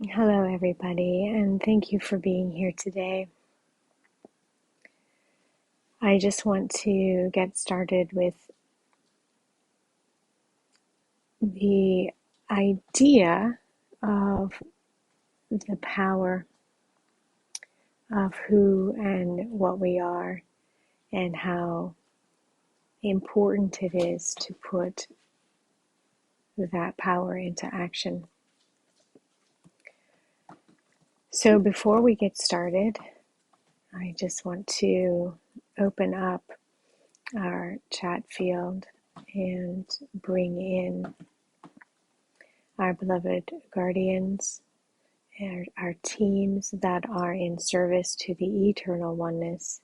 Hello, everybody, and thank you for being here today. I just want to get started with the idea of the power of who and what we are, and how important it is to put that power into action. So, before we get started, I just want to open up our chat field and bring in our beloved guardians, our teams that are in service to the eternal oneness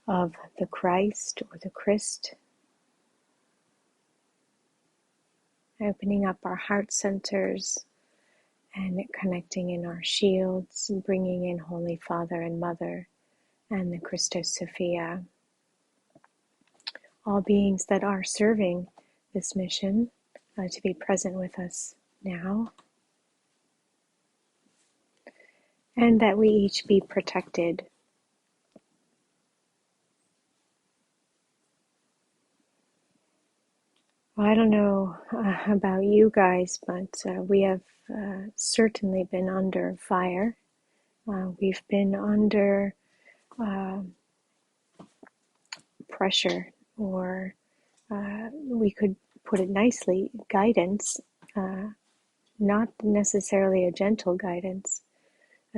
of the Christ or the Christ, opening up our heart centers and connecting in our shields, bringing in Holy Father and Mother and the Christos Sophia, all beings that are serving this mission to be present with us now, and that we each be protected. Well, I don't know about you guys, but we have certainly been under fire. We've been under uh, pressure, or we could put it nicely, guidance, not necessarily a gentle guidance,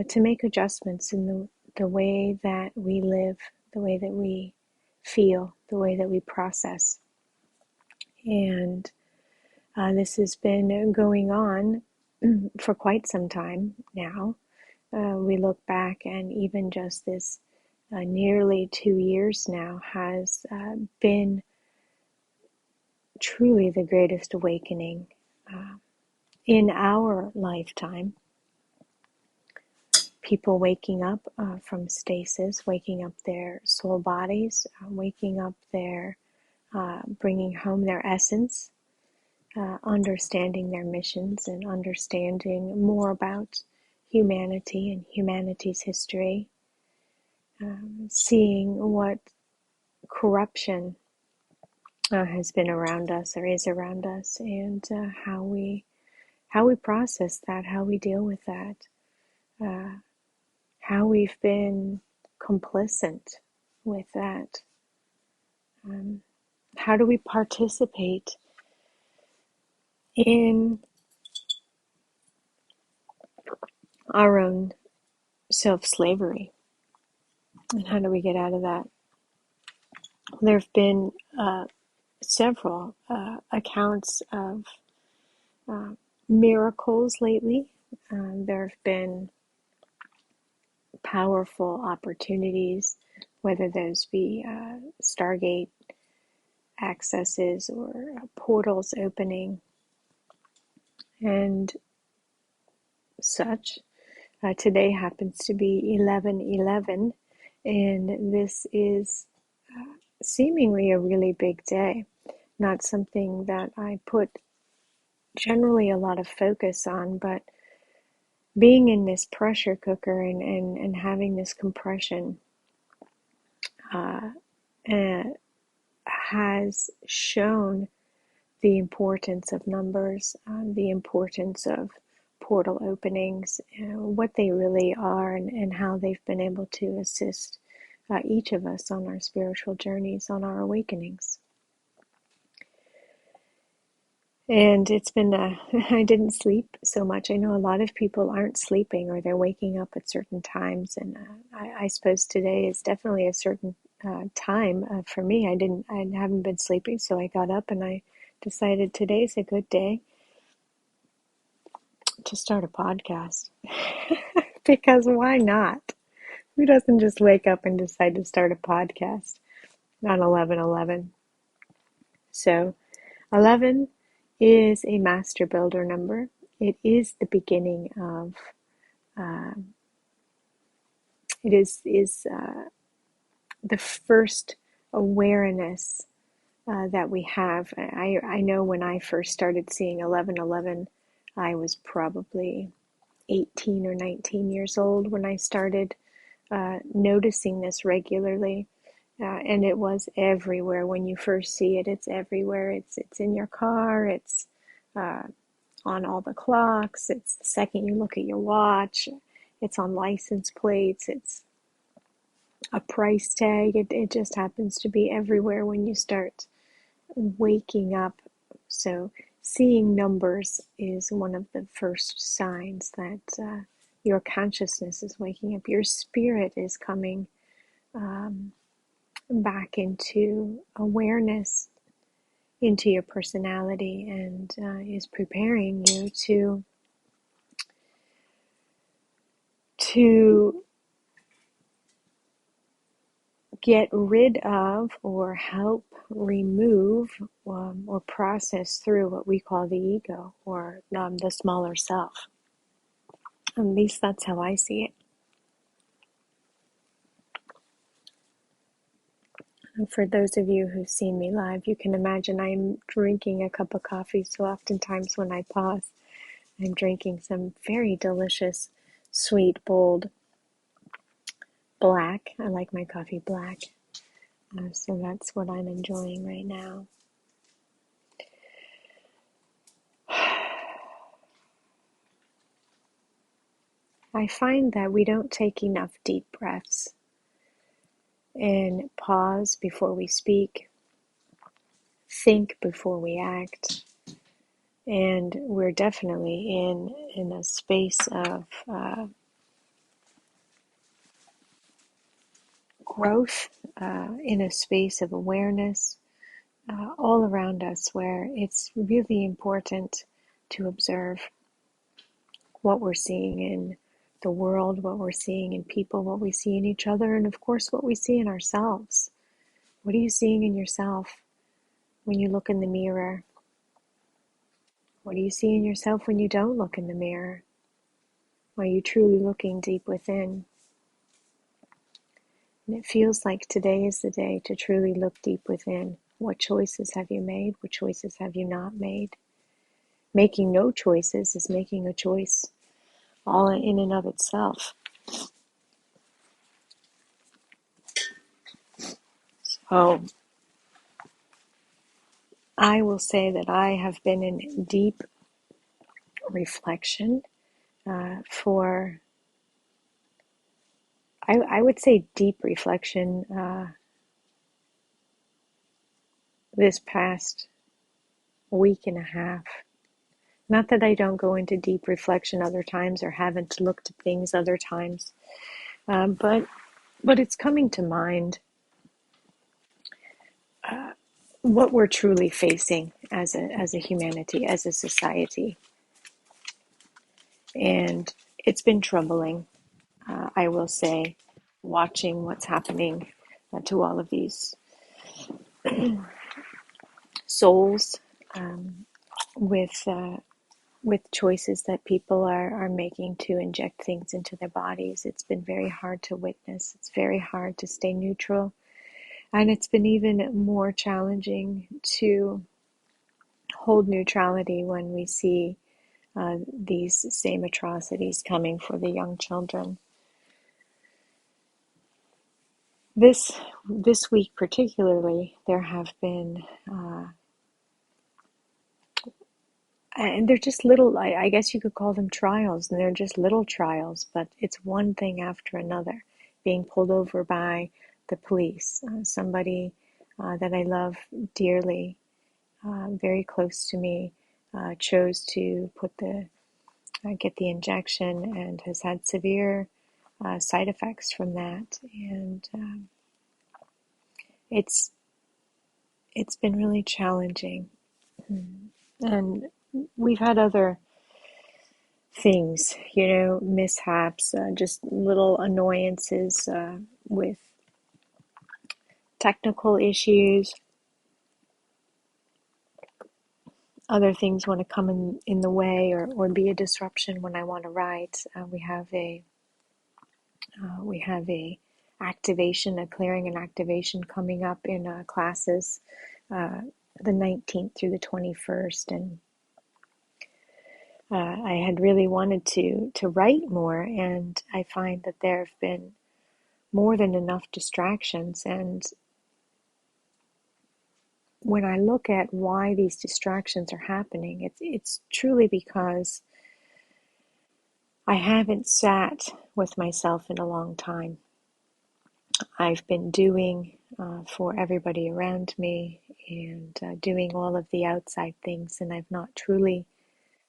to make adjustments in the way that we live, the way that we feel, the way that we process. And this has been going on for quite some time now. We look back, and even just this nearly 2 years now has been truly the greatest awakening in our lifetime. People waking up from stasis, waking up their soul bodies, waking up their, bringing home their essence, understanding their missions, and understanding more about humanity and humanity's history, seeing what corruption has been around us or is around us, and how we process that, how we deal with that, how we've been complicit with that. How do we participate in our own self-slavery, and how do we get out of that? There have been several accounts of miracles lately. There have been powerful opportunities, whether those be Stargate accesses or portals opening and such. Today happens to be 11/11, and this is seemingly a really big day. Not something that I put generally a lot of focus on, but being in this pressure cooker and having this compression uh, has shown the importance of numbers, the importance of portal openings, what they really are, and how they've been able to assist each of us on our spiritual journeys, on our awakenings. And it's been, I didn't sleep so much. I know a lot of people aren't sleeping, or they're waking up at certain times. And I suppose today is definitely a certain time for me. I haven't been sleeping, so I got up and I decided today's a good day to start a podcast. Because why not? Who doesn't just wake up and decide to start a podcast on 11/11? So 11 is a master builder number. It is the beginning of, it is the first awareness that we have. I know when I first started seeing 11/11, I was probably 18 or 19 years old when I started noticing this regularly. And it was everywhere. When you first see it, it's everywhere. It's in your car. It's uh, on all the clocks. It's the second you look at your watch. It's on license plates. It's a price tag. It just happens to be everywhere when you start waking up. So seeing numbers is one of the first signs that your consciousness is waking up. Your spirit is coming um, back into awareness, into your personality, and is preparing you to get rid of or help remove or process through what we call the ego, or the smaller self. At least that's how I see it. And for those of you who've seen me live, you can imagine I'm drinking a cup of coffee. So oftentimes when I pause, I'm drinking some very delicious, sweet, bold black. I like my coffee black. So that's what I'm enjoying right now. I find that we don't take enough deep breaths and pause before we speak, think before we act, and we're definitely in a space of growth, in a space of awareness all around us, where it's really important to observe what we're seeing in the world, what we're seeing in people, what we see in each other, and of course what we see in ourselves. What are you seeing in yourself when you look in the mirror? What do you see in yourself when you don't look in the mirror? Are you truly looking deep within? And it feels like today is the day to truly look deep within. What choices have you made? What choices have you not made? Making no choices is making a choice all in and of itself. So I will say that I have been in deep reflection for, I would say deep reflection this past week and a half. Not that I don't go into deep reflection other times or haven't looked at things other times, but it's coming to mind what we're truly facing as a humanity, as a society, and it's been troubling. I will say, watching what's happening to all of these souls with choices that people are making to inject things into their bodies. It's been very hard to witness. It's very hard to stay neutral. And it's been even more challenging to hold neutrality when we see these same atrocities coming for the young children. This week particularly, there have been, and they're just little, I guess you could call them trials, and they're just little trials, but it's one thing after another. Being pulled over by the police, somebody that I love dearly, very close to me, chose to get the injection and has had severe side effects from that, and it's been really challenging. And we've had other things, mishaps, just little annoyances with technical issues. Other things want to come in the way, or be a disruption when I want to write. We have a activation, a clearing and activation coming up in classes the 19th through the 21st, and I had really wanted to write more, and I find that there have been more than enough distractions. And when I look at why these distractions are happening, it's truly because I haven't sat with myself in a long time. I've been doing for everybody around me and doing all of the outside things, and I've not truly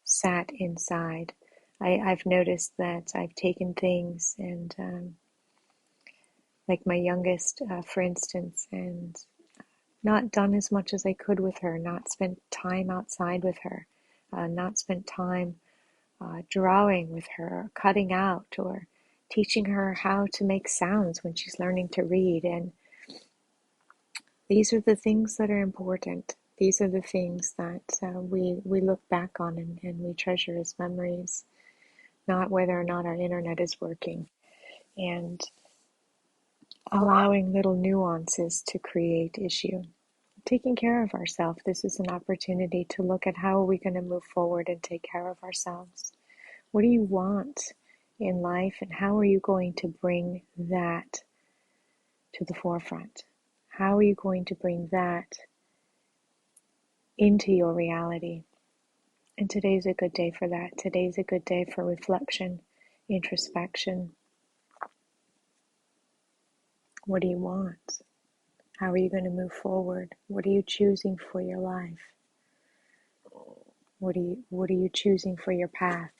sat inside. I've noticed that I've taken things and, like my youngest, for instance, and not done as much as I could with her, not spent time outside with her, not spent time drawing with her, cutting out, or teaching her how to make sounds when she's learning to read. And these are the things that are important. These are the things that we look back on and we treasure as memories, not whether or not our internet is working. And allowing little nuances to create issue. Taking care of ourselves. This is an opportunity to look at how are we going to move forward and take care of ourselves. What do you want in life, and how are you going to bring that to the forefront? How are you going to bring that into your reality? And today's a good day for that. Today's a good day for reflection, introspection. What do you want? How are you going to move forward? What are you choosing for your life? What are you choosing for your path?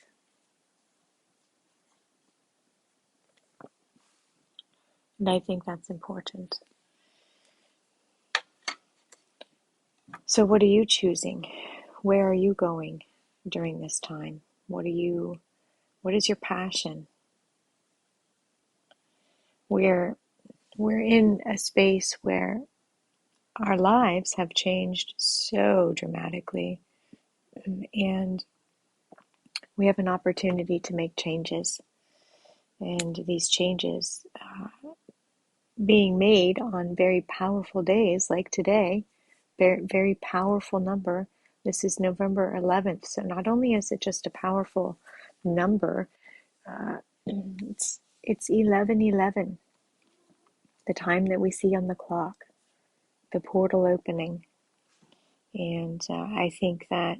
And I think that's important. So what are you choosing? Where are you going during this time? What is your passion? We're in a space where our lives have changed so dramatically, and we have an opportunity to make changes. And these changes being made on very powerful days like today, very, very powerful number. This is November 11th. So not only is it just a powerful number, it's 11:11, the time that we see on the clock, the portal opening. And I think that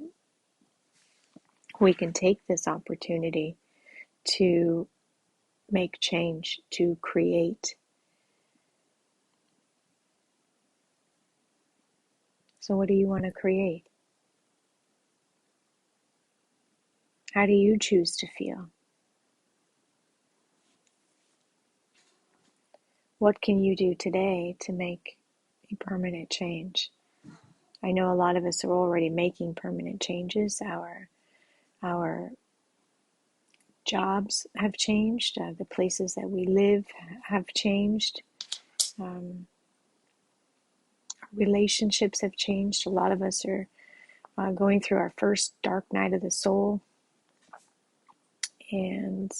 we can take this opportunity to make change, to create. So what do you want to create? How do you choose to feel? What can you do today to make a permanent change? I know a lot of us are already making permanent changes. Our jobs have changed. The places that we live have changed. Relationships have changed. A lot of us are going through our first dark night of the soul. And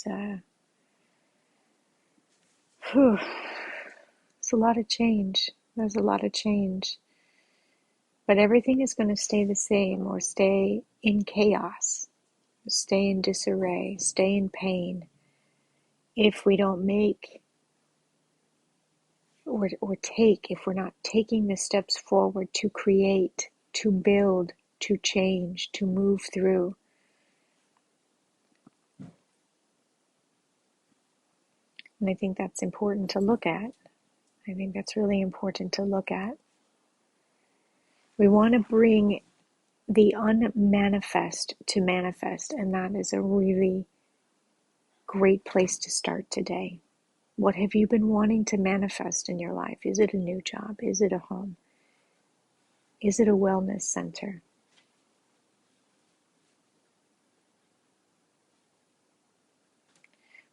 it's a lot of change. There's a lot of change. But everything is going to stay the same or stay in chaos, stay in disarray, stay in pain if we don't make or take, if we're not taking the steps forward to create, to build, to change, to move through. And I think that's important to look at. I think that's really important to look at. We want to bring the unmanifest to manifest, and that is a really great place to start today. What have you been wanting to manifest in your life? Is it a new job? Is it a home? Is it a wellness center?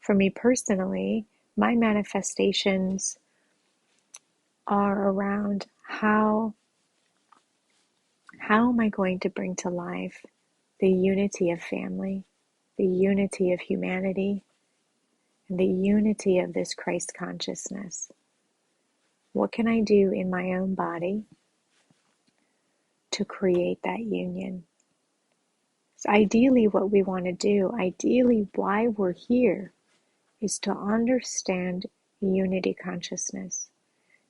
For me personally, my manifestations are around how am I going to bring to life the unity of family, the unity of humanity, and the unity of this Christ consciousness? What can I do in my own body to create that union? So ideally, what we want to do, ideally, why we're here, is to understand unity consciousness,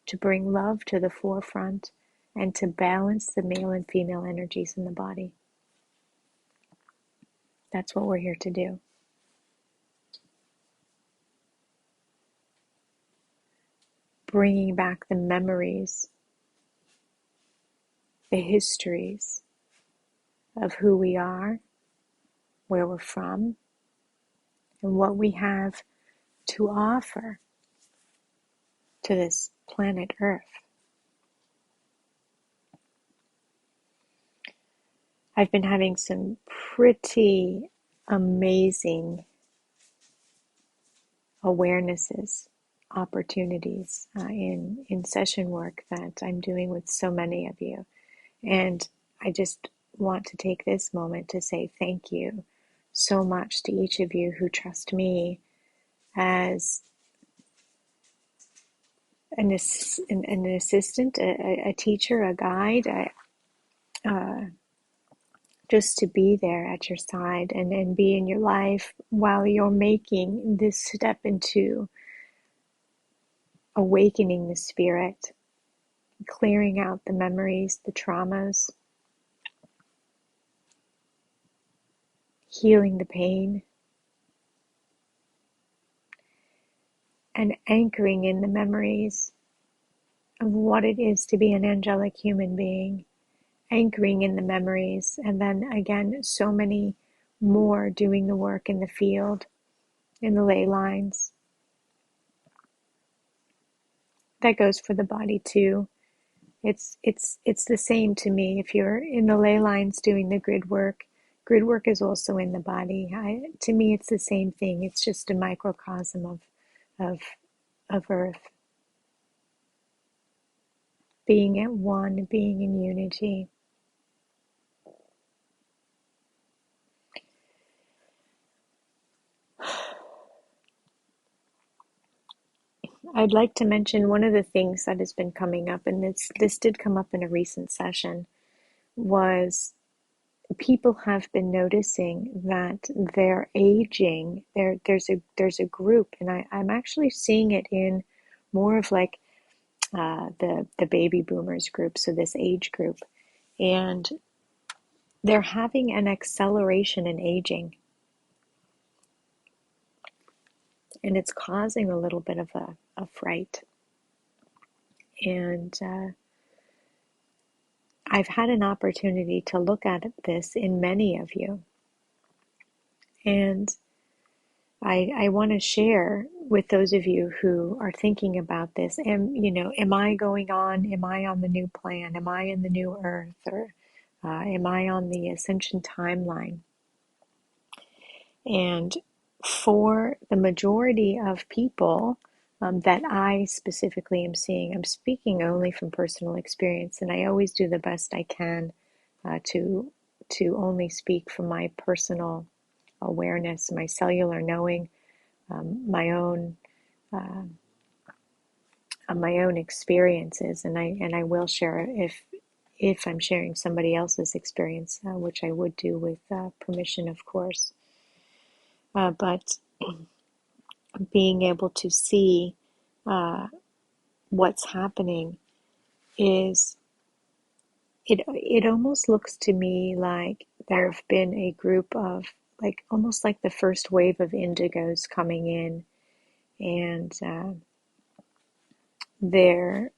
to bring love to the forefront, and to balance the male and female energies in the body. That's what we're here to do. Bringing back the memories, the histories of who we are, where we're from, and what we have to offer to this planet Earth. I've been having some pretty amazing awarenesses, opportunities in session work that I'm doing with so many of you. And I just want to take this moment to say thank you so much to each of you who trust me as an assistant, a teacher, a guide, just to be there at your side and be in your life while you're making this step into awakening the spirit, clearing out the memories, the traumas, healing the pain, and anchoring in the memories of what it is to be an angelic human being, anchoring in the memories, and then again, so many more doing the work in the field, in the ley lines. That goes for the body too. It's the same to me. If you're in the ley lines doing the grid work is also in the body. To me, it's the same thing. It's just a microcosm of of Earth, being at one, being in unity. I'd like to mention one of the things that has been coming up, and this did come up in a recent session, was people have been noticing that they're aging. There's a group, and I'm actually seeing it in more of like the baby boomers group, so this age group, and they're having an acceleration in aging, and it's causing a little bit of a fright. And I've had an opportunity to look at this in many of you, and I want to share with those of you who are thinking about this. Am I going on? Am I on the new plan? Am I in the new earth? Or am I on the ascension timeline? And for the majority of people that I specifically am seeing, I'm speaking only from personal experience, and I always do the best I can to only speak from my personal awareness, my cellular knowing, my own my own experiences, and I will share if I'm sharing somebody else's experience, which I would do with permission, of course. But being able to see what's happening is it almost looks to me like there have been a group of, like, almost like the first wave of indigos coming in, and they're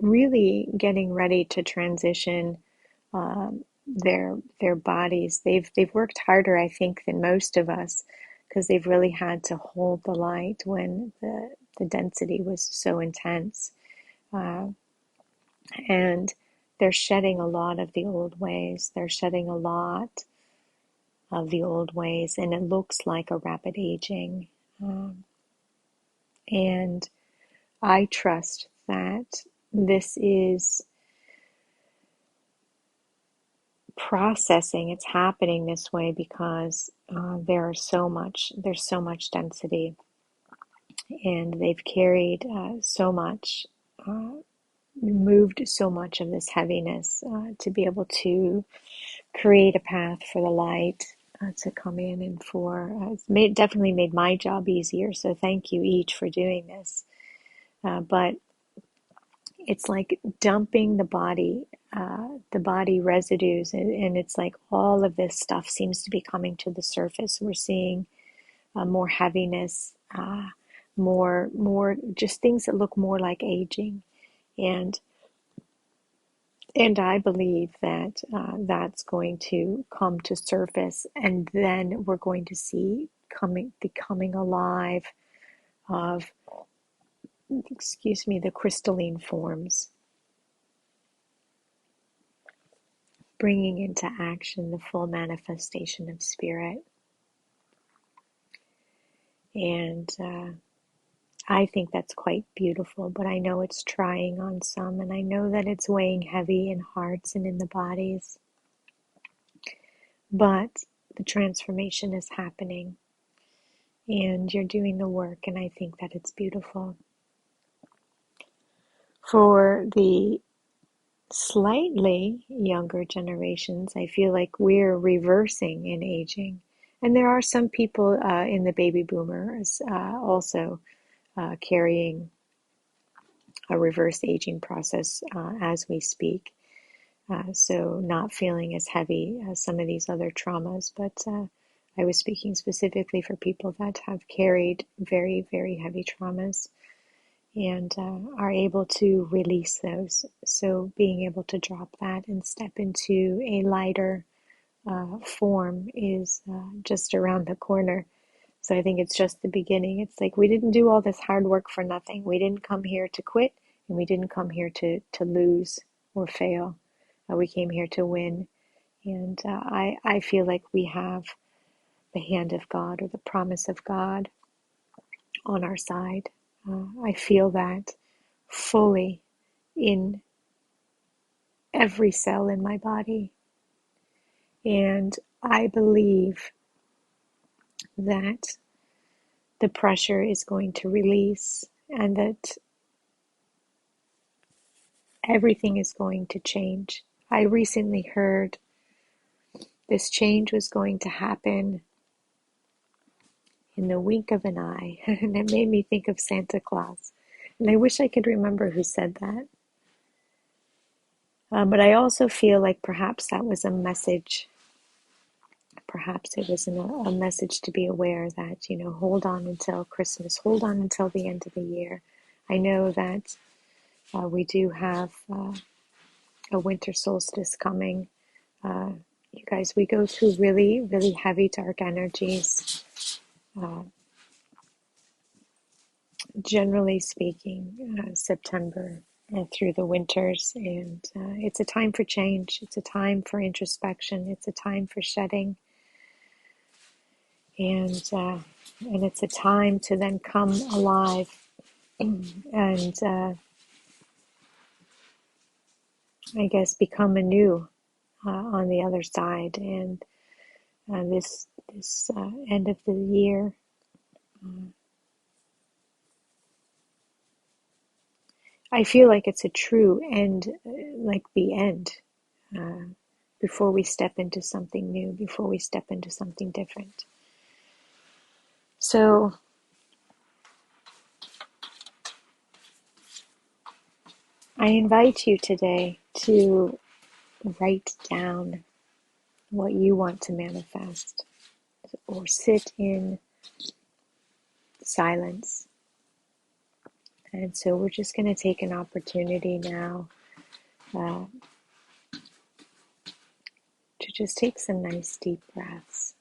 really getting ready to transition their bodies. They've worked harder, I think, than most of us, because they've really had to hold the light when the density was so intense. And they're shedding a lot of the old ways. They're shedding a lot of the old ways, and it looks like a rapid aging. And I trust that this is processing. It's happening this way because there's so much density, and they've carried so much, moved so much of this heaviness to be able to create a path for the light to come in, and for definitely made my job easier. So thank you each for doing this. But it's like dumping the body residues, and it's like all of this stuff seems to be coming to the surface. We're seeing more heaviness, more just things that look more like aging, and I believe that that's going to come to surface, and then we're going to see becoming alive of, excuse me, the crystalline forms, bringing into action the full manifestation of spirit. And I think that's quite beautiful, but I know it's trying on some, and I know that it's weighing heavy in hearts and in the bodies. But the transformation is happening, and you're doing the work, and I think that it's beautiful. For the slightly younger generations, I feel like we're reversing in aging. And there are some people in the baby boomers also carrying a reverse aging process as we speak. So not feeling as heavy as some of these other traumas, but I was speaking specifically for people that have carried very, very heavy traumas and are able to release those. So being able to drop that and step into a lighter form is just around the corner. So I think it's just the beginning. It's like we didn't do all this hard work for nothing. We didn't come here to quit, and we didn't come here to lose or fail. We came here to win. And I feel like we have the hand of God, or the promise of God, on our side. I feel that fully in every cell in my body. And I believe that the pressure is going to release, and that everything is going to change. I recently heard this change was going to happen in the wink of an eye, and it made me think of Santa Claus. And I wish I could remember who said that. But I also feel like perhaps that was a message. Perhaps it was a message to be aware that, hold on until Christmas, hold on until the end of the year. I know that we do have a winter solstice coming. You guys, we go through really, really heavy dark energies. Generally speaking, September through the winters, and it's a time for change. It's a time for introspection. It's a time for shedding, and it's a time to then come alive and I guess become anew on the other side. And this end of the year, I feel like it's a true end, like the end, uh, before we step into something new, before we step into something different. So I invite you today to write down what you want to manifest, or sit in silence. And so we're just going to take an opportunity now uh, to just take some nice deep breaths.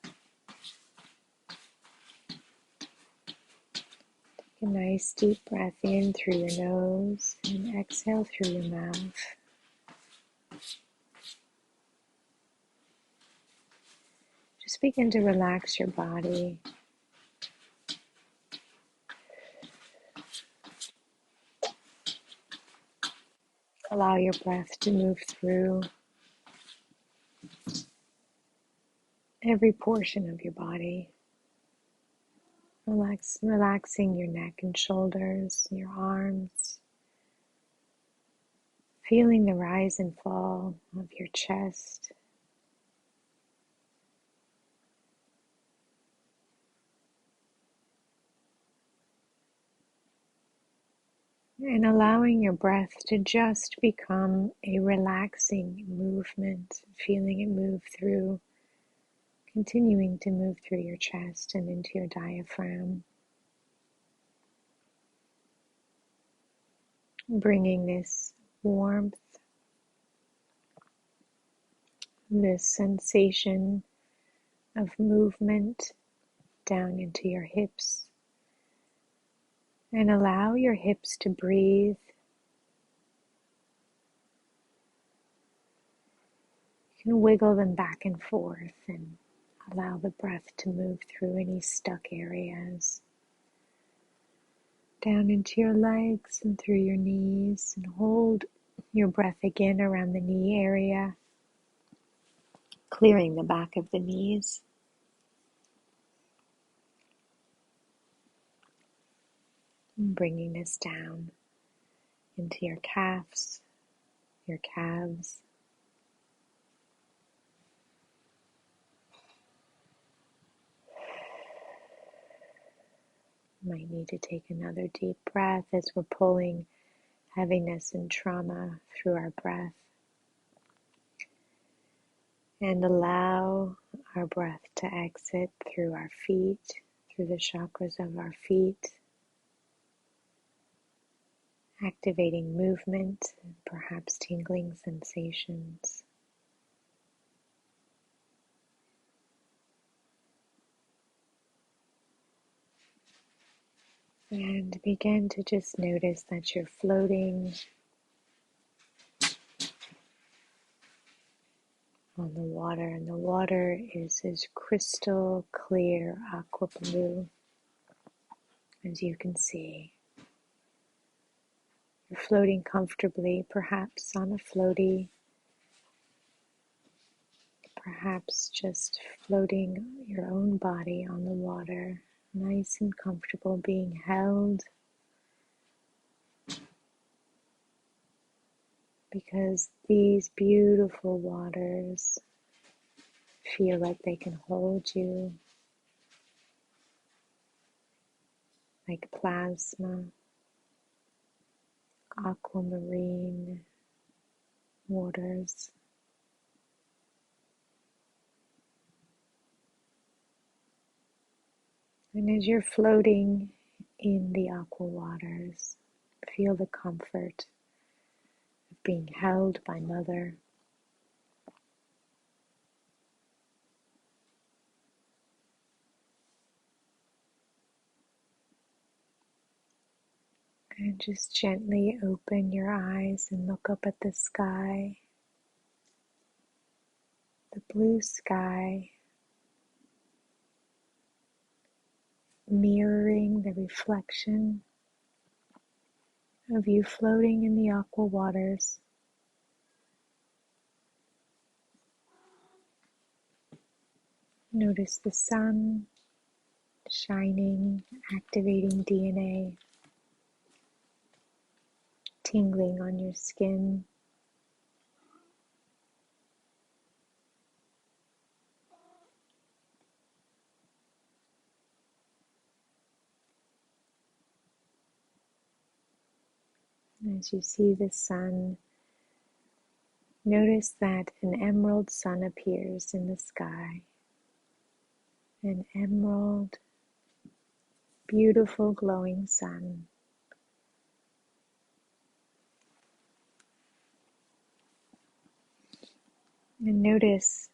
Take a nice deep breath in through your nose and exhale through your mouth. Just begin to relax your body. Allow your breath to move through every portion of your body. Relaxing your neck and shoulders, your arms. Feeling the rise and fall of your chest, And allowing your breath to just become a relaxing movement, feeling it move through, continuing to move through your chest and into your diaphragm, bringing this warmth, this sensation of movement down into your hips. And allow your hips to breathe. You can wiggle them back and forth and allow the breath to move through any stuck areas. Down into your legs and through your knees, and hold your breath again around the knee area, clearing the back of the knees. And bringing this down into your calves, your calves. Might need to take another deep breath as we're pulling heaviness and trauma through our breath. And allow our breath to exit through our feet, through the chakras of our feet, activating movement and perhaps tingling sensations. And begin to just notice that you're floating on the water, and the water is as crystal clear aqua blue as you can see. You're floating comfortably, perhaps on a floaty, perhaps just floating your own body on the water, nice and comfortable, being held, because these beautiful waters feel like they can hold you, like plasma, aquamarine waters. And as you're floating in the aqua waters, feel the comfort of being held by Mother. And just gently open your eyes and look up at the sky, the blue sky, mirroring the reflection of you floating in the aqua waters. Notice the sun shining, activating DNA, tingling on your skin. As you see the sun, notice that an emerald sun appears in the sky. An emerald, beautiful glowing sun. And notice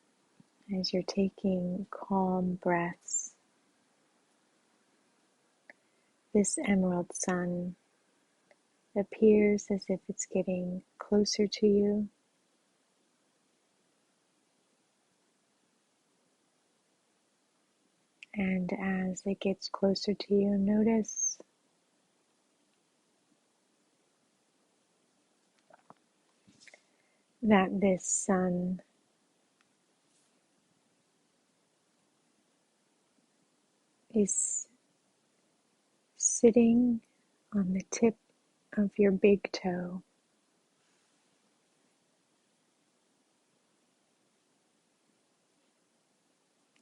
as you're taking calm breaths, this emerald sun appears as if it's getting closer to you. And as it gets closer to you, notice that this sun is sitting on the tip of your big toe.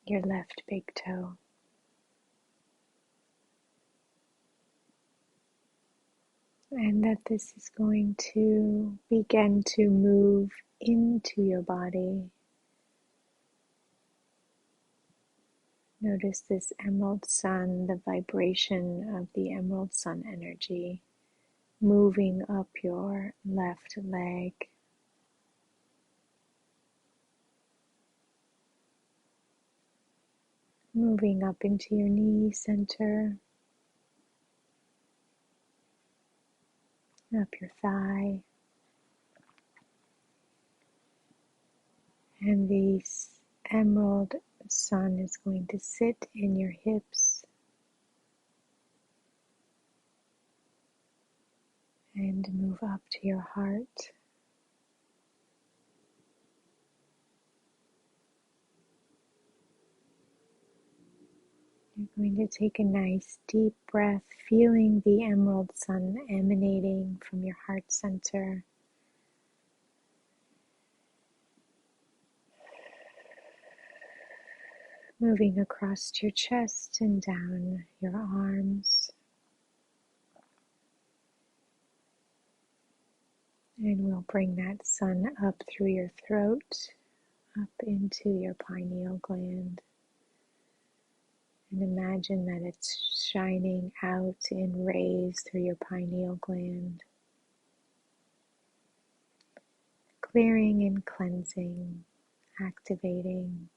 Your left big toe. and that this is going to begin to move into your body. Notice this emerald sun, the vibration of the emerald sun energy moving up your left leg, moving up into your knee center, up your thigh, and the emerald sun is going to sit in your hips and move up to your heart. You're going to take a nice deep breath, feeling the emerald sun emanating from your heart center, moving across your chest and down your arms. And we'll bring that sun up through your throat, up into your pineal gland. And imagine that it's shining out in rays through your pineal gland, clearing and cleansing, activating.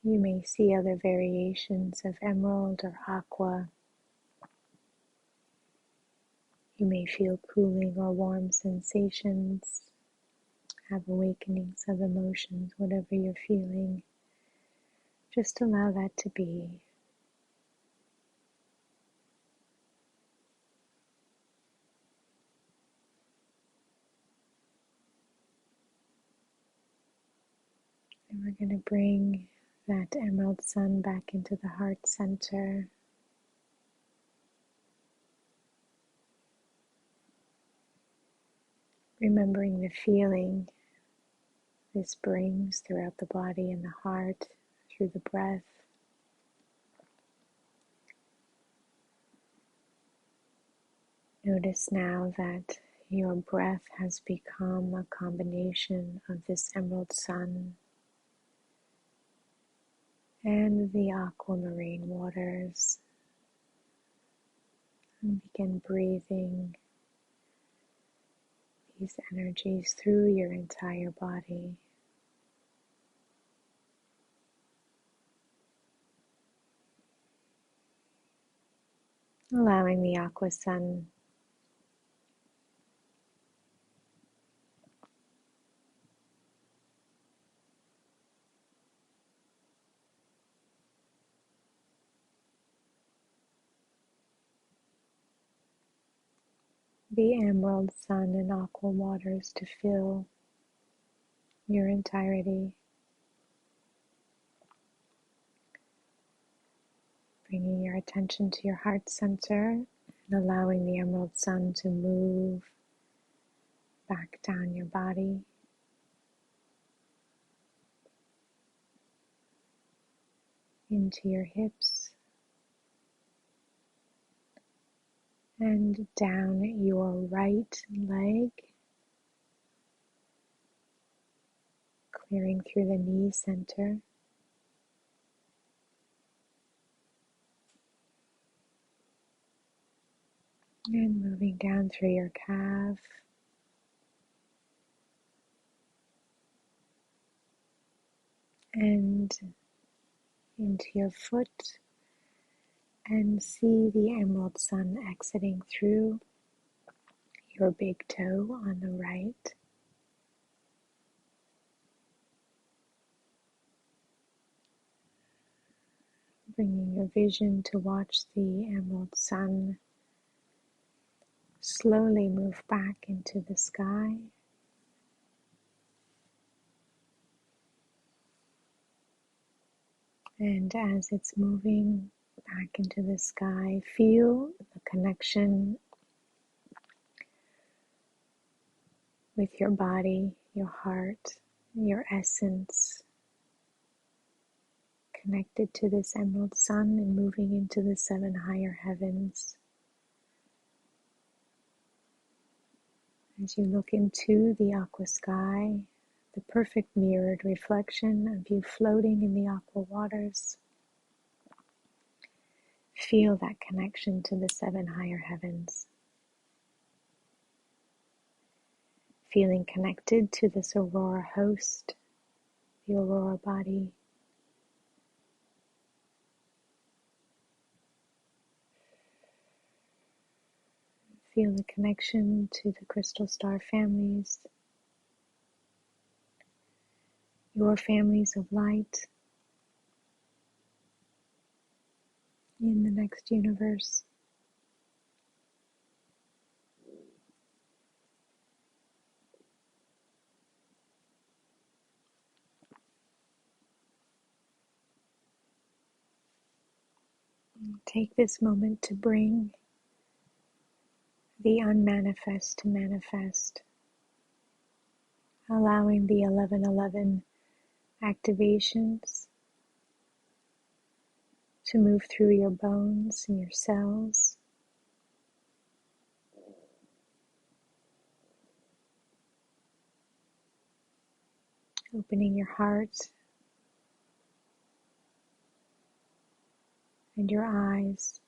You may see other variations of emerald or aqua. You may feel cooling or warm sensations, have awakenings of emotions, whatever you're feeling. Just allow that to be. And we're going to bring that emerald sun back into the heart center. Remembering the feeling this brings throughout the body and the heart, through the breath. Notice now that your breath has become a combination of this emerald sun and the aquamarine waters. And begin breathing these energies through your entire body. Allowing the aqua sun the emerald sun and aqua waters to fill your entirety, bringing your attention to your heart center and allowing the emerald sun to move back down your body, into your hips, and down your right leg, clearing through the knee center, and moving down through your calf, and into your foot, and see the emerald sun exiting through your big toe on the right. Bringing your vision to watch the emerald sun slowly move back into the sky. And as it's moving back into the sky. Feel the connection with your body, your heart, your essence, connected to this emerald sun and moving into the 7 higher heavens. As you look into the aqua sky, the perfect mirrored reflection of you floating in the aqua waters, feel that connection to the 7 higher heavens. Feeling connected to this aurora host, the aurora body. Feel the connection to the crystal star families, your families of light in the next universe. Take this moment to bring the unmanifest to manifest, allowing the 1111 activations to move through your bones and your cells, opening your heart and your eyes.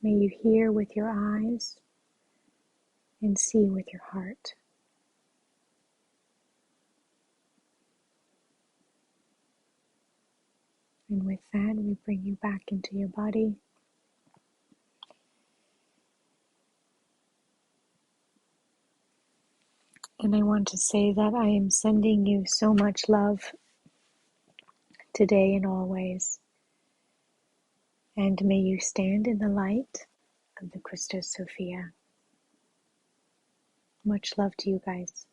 May you hear with your eyes and see with your heart. And with that, we bring you back into your body. And I want to say that I am sending you so much love today and always. And may you stand in the light of the Christos Sophia. Much love to you guys.